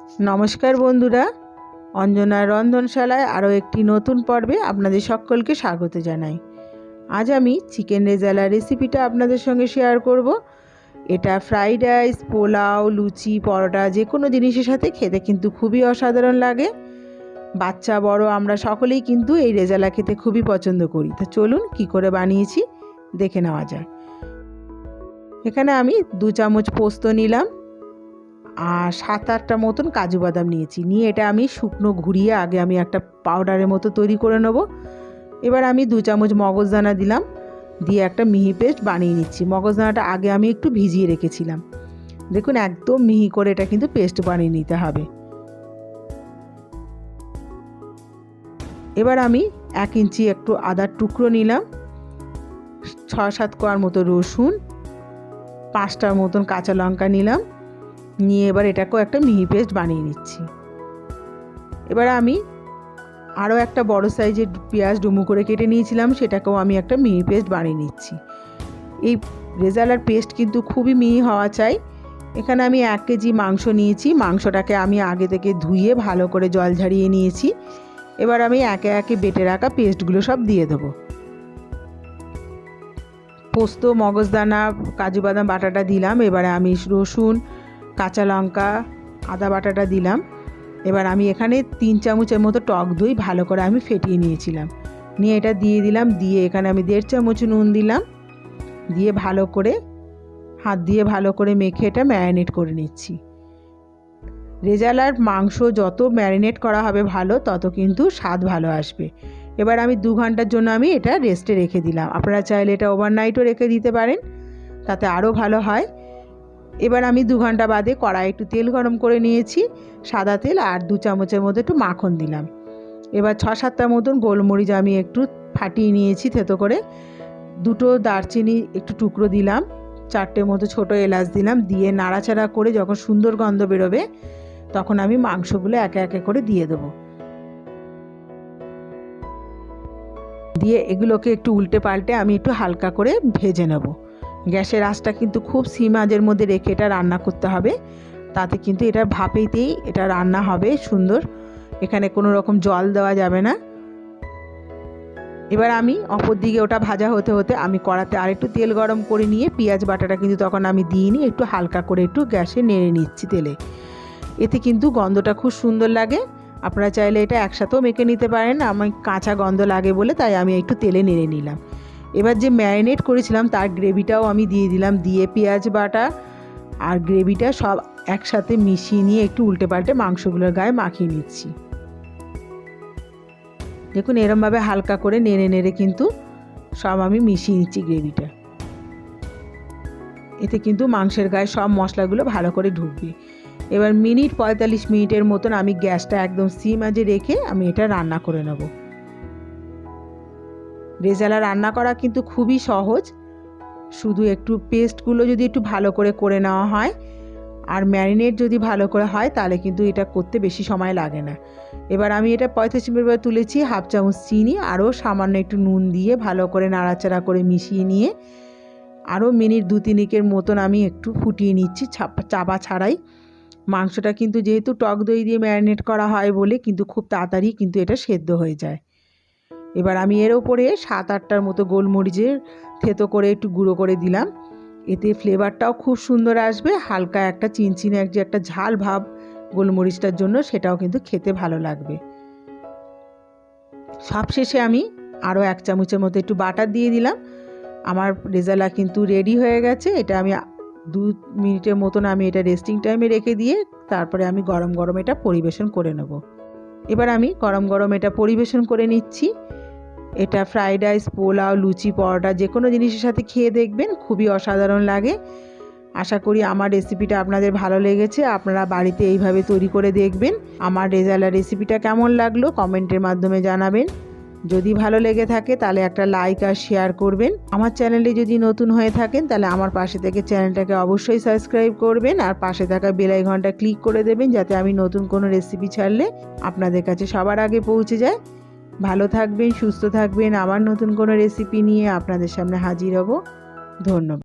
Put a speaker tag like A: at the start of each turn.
A: নমস্কার বন্ধুরা, অঞ্জনার রন্ধনশালায় আরও একটি নতুন পর্বে আপনাদের সকলকে স্বাগত জানাই। আজ আমি চিকেন রেজালা রেসিপিটা আপনাদের সঙ্গে শেয়ার করব। এটা ফ্রাইড রাইস, পোলাও, লুচি, পরোটা যে কোনো জিনিসের সাথে খেতে কিন্তু খুবই অসাধারণ লাগে। বাচ্চা বড় আমরা সকলেই কিন্তু এই রেজালা খেতে খুবই পছন্দ করি। তো চলুন কি করে বানিয়েছি দেখে নেওয়া যায়। এখানে আমি 2 চামচ পোস্ত নিলাম আর 7-8টা মতন কাজু বাদাম নিয়েছি। নিয়ে এটা আমি শুকনো ঘুরিয়ে আগে আমি একটা পাউডারের মতো তৈরি করে নেব। এবার আমি 2 চামচ মগজদানা দিলাম, দিয়ে একটা মিহি পেস্ট বানিয়ে নিচ্ছি। মগজদানাটা আগে আমি একটু ভিজিয়ে রেখেছিলাম। দেখুন একদম মিহি করে এটা কিন্তু পেস্ট বানিয়ে নিতে হবে। এবার আমি 1 ইঞ্চি একটু আদার টুকরো নিলাম, 6-7 কোয়ার মতো রসুন, 5টার মতন কাঁচা লঙ্কা নিলাম, নিয়ে এবার এটাকেও একটা মিহি পেস্ট বানিয়ে নিচ্ছি। এবার আমি আরও একটা বড় সাইজের পেঁয়াজ ডুমু করে কেটে নিয়েছিলাম, সেটাকেও আমি একটা মিহি পেস্ট বানিয়ে নিচ্ছি। এই রেজালার পেস্ট কিন্তু খুবই মিহি হওয়া চাই। এখানে আমি 1 কেজি মাংস নিয়েছি। মাংসটাকে আমি আগে থেকে ধুয়ে ভালো করে জল ঝরিয়ে নিয়েছি। এবার আমি একে একে বেটে রাখা পেস্টগুলো সব দিয়ে দেবো। পোস্ত, মগজদানা, কাজু বাদাম বাটাটা দিলাম। এবারে আমি রসুন, কাঁচা লঙ্কা, আদা বাটাটা দিলাম। এবার আমি এখানে 3 চামচের মতো টক দই ভালো করে আমি ফেটিয়ে নিয়েছিলাম, নিয়ে এটা দিয়ে দিলাম। দিয়ে এখানে আমি 1.5 চামচ নুন দিলাম, দিয়ে ভালো করে হাত দিয়ে ভালো করে মেখে এটা ম্যারিনেট করে নিচ্ছি। রেজালার মাংস যত ম্যারিনেট করা হবে ভালো, তত কিন্তু স্বাদ ভালো আসবে। এবার আমি 2 ঘন্টার জন্য আমি এটা রেস্টে রেখে দিলাম। আপনারা চাইলে এটা ওভারনাইটও রেখে দিতে পারেন, তাতে আরও ভালো হয়। এবার আমি 2 ঘন্টা বাদে কড়াই একটু তেল গরম করে নিয়েছি, সাদা তেল, আর 2 চামচের মতো একটু মাখন দিলাম। এবার 6-7টা মতন গোলমরিচ আমি একটু ফাটিয়ে নিয়েছি থেতো করে, 2টো দারচিনি একটু টুকরো দিলাম, 4টে মতো ছোটো এলাচ দিলাম। দিয়ে নাড়াচাড়া করে যখন সুন্দর গন্ধ বেরোবে তখন আমি মাংসগুলো একে একে করে দিয়ে দেবো। দিয়ে এগুলোকে একটু উল্টে পাল্টে আমি একটু হালকা করে ভেজে নেব। গ্যাসের আঁচটা কিন্তু খুব সিম আঁচের মধ্যে রেখে এটা রান্না করতে হবে, তাতে কিন্তু এটা ভাপেতেই এটা রান্না হবে সুন্দর। এখানে কোনো রকম জল দেওয়া যাবে না। এবার আমি অপর দিকে ওটা ভাজা হতে হতে আমি কড়াতে আরেকটু তেল গরম করে নিয়ে পেঁয়াজ বাটাটা কিন্তু তখন আমি দিইনি, একটু হালকা করে একটু গ্যাসে নেড়ে নিচ্ছি তেলে। এতে কিন্তু গন্ধটা খুব সুন্দর লাগে। আপনারা চাইলে এটা একসাথেও মেখে নিতে পারেন, আমার কাঁচা গন্ধ লাগে বলে তাই আমি একটু তেলে নেড়ে নিলাম। এবার যে ম্যারিনেট করেছিলাম তার গ্রেভিটাও আমি দিয়ে দিলাম, দিয়ে পেঁয়াজ বাটা আর গ্রেভিটা সব একসাথে মিশিয়ে নিয়ে একটু উল্টে পাল্টে মাংসগুলোর গায়ে মাখিয়ে নিচ্ছি। দেখুন এরমভাবে হালকা করে নেড়ে নেড়ে কিন্তু সব আমি মিশিয়ে নিচ্ছি গ্রেভিটা। এতে কিন্তু মাংসের গায়ে সব মশলাগুলো ভালো করে ঢুকবে। এবার 45 মিনিটের মতন আমি গ্যাসটা একদম সিম আঁচে রেখে আমি এটা রান্না করে নেব। রেজালা রান্না করা কিন্তু খুবই সহজ, শুধু একটু পেস্টগুলো যদি একটু ভালো করে নেওয়া হয় আর ম্যারিনেট যদি ভালো করে হয় তাহলে কিন্তু এটা করতে বেশি সময় লাগে না। এবার আমি এটা 35 মিনিট পরে তুলেছি। 1/2 চামচ চিনি আরও সামান্য একটু নুন দিয়ে ভালো করে নাড়াচাড়া করে মিশিয়ে নিয়ে আরও মিনিট 2-3 মতন আমি একটু ফুটিয়ে নিচ্ছি চাপা ছাড়াই। মাংসটা কিন্তু যেহেতু টক দই দিয়ে ম্যারিনেট করা হয় বলে কিন্তু খুব তাড়াতাড়ি কিন্তু এটা সেদ্ধ হয়ে যায়। এবার আমি এর ওপরে 7-8টার মতো গোলমরিচের থেতো করে একটু গুঁড়ো করে দিলাম। এতে ফ্লেভারটাও খুব সুন্দর আসবে। হালকা একটা চিনচিনে একটা ঝাল ভাব গোলমরিচটার জন্য, সেটাও কিন্তু খেতে ভালো লাগবে। সবশেষে আমি আরও 1 চামচের মতো একটু বাটার দিয়ে দিলাম। আমার রেজালা কিন্তু রেডি হয়ে গেছে। এটা আমি 2 মিনিটের মতন আমি এটা রেস্টিং টাইমে রেখে দিয়ে তারপরে আমি গরম গরম এটা পরিবেশন করে নেব। এবার আমি গরম গরম এটা পরিবেশন করে নিচ্ছি। এটা ফ্রাইড রাইস, পোলাও, লুচি, পরোটা যে কোনো জিনিসের সাথে খেয়ে দেখবেন, খুবই অসাধারণ লাগে। আশা করি আমার রেসিপিটা আপনাদের ভালো লেগেছে। আপনারা বাড়িতে এইভাবে তৈরি করে দেখবেন। আমার রেজালা রেসিপিটা কেমন লাগলো কমেন্টের মাধ্যমে জানাবেন। যদি ভালো লেগে থাকে তাহলে একটা লাইক আর শেয়ার করবেন। আমার চ্যানেলে যদি নতুন হয়ে থাকেন তাহলে আমার পাশে থেকে চ্যানেলটাকে অবশ্যই সাবস্ক্রাইব করবেন আর পাশে থাকা বেল আইকনটা ক্লিক করে দেবেন, যাতে আমি নতুন কোনো রেসিপি ছাড়লে আপনাদের কাছে সবার আগে পৌঁছে যায়। ভালো থাকবেন, সুস্থ থাকবেন। আবার নতুন কোনো রেসিপি নিয়ে আপনাদের সামনে হাজির হব। ধন্যবাদ।